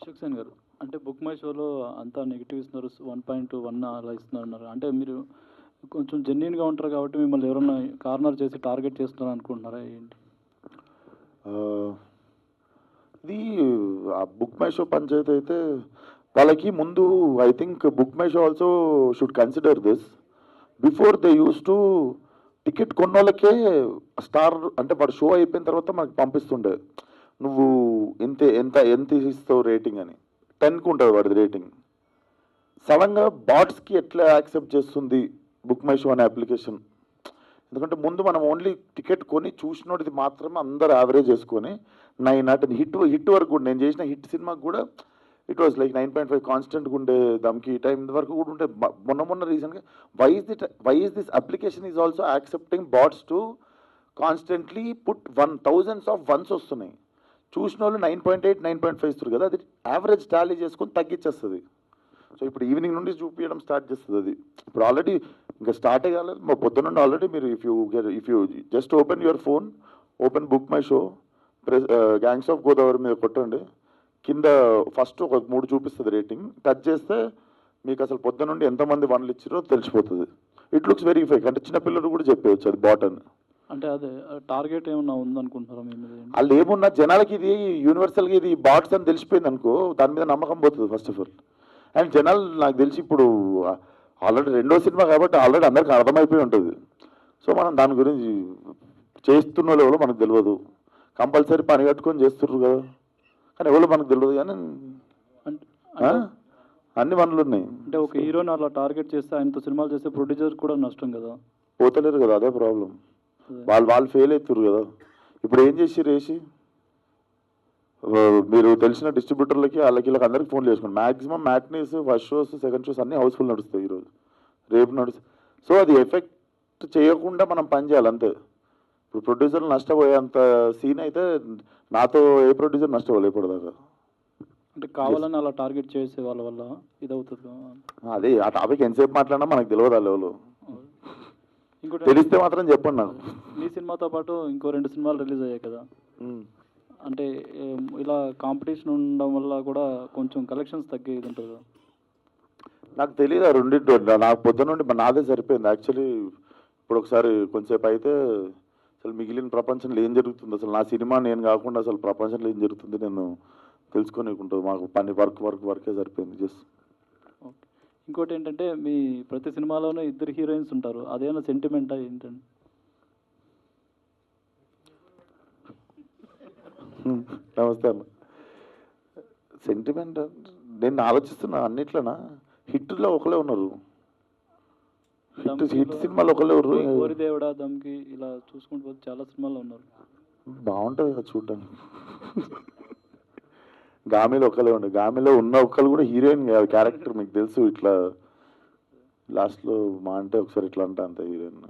అశోక్ సేన్ గారు, అంటే book my షోలో అంతా నెగిటివ్ ఇస్తున్నారు, 1.1 అలా ఇస్తున్నారు. అంటే మీరు కొంచెం జెన్యూన్గా ఉంటారు కాబట్టి మిమ్మల్ని ఎవరన్నా కార్నర్ చేసి టార్గెట్ చేస్తున్నారు అనుకుంటున్నారా ఏంటి? ఇది ఆ బుక్ మై షో పంచాయతీ అయితే వాళ్ళకి ముందు I think book my show also should consider this before they use to ticket కొన్న వాళ్ళకే స్టార్ అంటే వాడు షో అయిపోయిన తర్వాత మనకి పంపిస్తుండే నువ్వు ఎంత ఇస్తావు రేటింగ్ అని 10కి ఉంటుంది వాడిది రేటింగ్. సడన్గా బాట్స్కి ఎట్లా యాక్సెప్ట్ చేస్తుంది బుక్ మై షో అనే అప్లికేషన్? ఎందుకంటే ముందు మనం ఓన్లీ టికెట్ కొని చూసినోడిది మాత్రమే అందరు యావరేజ్ చేసుకొని 9 హిట్ వరకు కూడా నేను చేసిన హిట్ సినిమాకి కూడా ఇట్ వాజ్ లైక్ 9.5 కాన్స్టెంట్గా ఉండే దమ్కి టైం వరకు కూడా ఉంటే మొన్న రీసెంట్గా why is this application is also accepting bots to constantly put 1000s of ones వస్తున్నాయి. చూసిన వాళ్ళు 9.8 9.5 ఇస్తారు కదా, అది యావరేజ్ టాలీ చేసుకొని తగ్గించేస్తుంది. సో ఇప్పుడు ఈవినింగ్ నుండి చూపించడం స్టార్ట్ చేస్తుంది. అది ఇప్పుడు ఆల్రెడీ ఇంకా స్టార్టే కాలేదు, మా పొద్దున్న నుండి ఆల్రెడీ మీరు if you just open your phone, open book my show, gangs of Godavari మీద కొట్టండి, కింద ఫస్ట్ ఒక 3 చూపిస్తుంది రేటింగ్, టచ్ చేస్తే మీకు అసలు పొద్దున్న నుండి ఎంతమంది వన్లు ఇచ్చారో తెలిసిపోతుంది. ఇట్ లుక్స్ వెరీ ఫేక్, అంటే చిన్నపిల్లలు కూడా చెప్పవచ్చు అది బాట్ అని. అంటే అదే టార్గెట్ ఏమన్నా ఉందనుకుంటున్నారా మీ మీద? వాళ్ళు ఏమున్నా జనాలకి ఇది యూనివర్సల్గా ఇది బాట్స్ అని తెలిసిపోయింది అనుకో, దాని మీద నమ్మకం పోతుంది ఫస్ట్ ఆఫ్ ఆల్. అండ్ జనాలు నాకు తెలిసి ఇప్పుడు ఆల్రెడీ 2వ సినిమా కాబట్టి ఆల్రెడీ అందరికీ అర్థమైపోయి ఉంటుంది. సో మనం దాని గురించి చేస్తున్న వాళ్ళు ఎవరో మనకు తెలియదు, కంపల్సరీ పని కట్టుకొని చేస్తుర్రు కదా, కానీ ఎవరో మనకు తెలియదు. కానీ అన్ని వనరులు ఉన్నాయి. అంటే ఒక హీరోని అలా టార్గెట్ చేస్తే ఆయనతో సినిమాలు చేస్తే ప్రొడ్యూసర్ కూడా నష్టం కదా, పోతలేరు కదా, అదే ప్రాబ్లం. వాళ్ళు ఫెయిల్ అవుతారు కదా. ఇప్పుడు ఏం చేసి మీరు తెలిసిన డిస్ట్రిబ్యూటర్లకి వాళ్ళకి వీళ్ళకి అందరికి ఫోన్లు చేసుకోండి. Maximum matinees, first shows, second shows అన్నీ హౌస్ఫుల్ నడుస్తాయి ఈరోజు, రేపు నడుస్తాయి. సో అది ఎఫెక్ట్ చేయకుండా మనం పని చేయాలి అంతే. ఇప్పుడు ప్రొడ్యూసర్లు నష్టపోయేంత సీన్ అయితే నాతో ఏ ప్రొడ్యూసర్ నష్టపోలే ఇప్పటిదాకా. అంటే కావాలని అలా టార్గెట్ చేసే వాళ్ళ వల్ల ఇది అవుతుంది. అదే ఆ టాపిక్ ఎంతసేపు మాట్లాడినా మనకు తెలియదు ఆ లెవెల్. ఇంకోటి తెలిస్తే మాత్రం చెప్పండి నాకు. మీ సినిమాతో పాటు ఇంకో 2 సినిమాలు రిలీజ్ అయ్యాయి కదా, అంటే ఇలా కాంపిటీషన్ ఉండడం వల్ల కూడా కొంచెం కలెక్షన్స్ తగ్గేది ఉంటుంది కదా. నాకు తెలియదు ఆ రెండింటి, నాకు పొద్దున్న నుండి నాదే సరిపోయింది యాక్చువల్లీ. ఇప్పుడు ఒకసారి కొంచెంసేపు అయితే అసలు మిగిలిన ప్రపంచంలో ఏం జరుగుతుంది, అసలు నా సినిమా నేను కాకుండా అసలు ప్రపంచంలో ఏం జరుగుతుంది నేను తెలుసుకోనికుంటుంది. మాకు పని వర్కే సరిపోయింది జస్ట్. ఓకే. ఇంకోటి ఏంటంటే మీ ప్రతి సినిమాలోనే 2 హీరోయిన్స్ ఉంటారు, అదేనా సెంటిమెంటా ఏంటండి? నమస్తే అన్న. సెంటిమెంట్ నేను ఆలోచిస్తున్నా అన్నిట్లోనా హిట్లో ఒకలే ఉన్నారు, హిట్ సినిమాలు ఒకలే ఉన్నారు. కోరిదేవుడా, దమ్కి ఇలా చూసుకుంటూ పోతే చాలా సినిమాలు ఉన్నారు. బాగుంటుంది కదా చూడడానికి. గామిలో ఒకలే ఉండే, గామిలో ఉన్న ఒక్కరు కూడా హీరోయిన్ కాదు, క్యారెక్టర్ మీకు తెలుసు. ఇట్లా లాస్ట్లో మా అంటే ఒకసారి ఇట్లా అంటే అంత హీరోయిన్.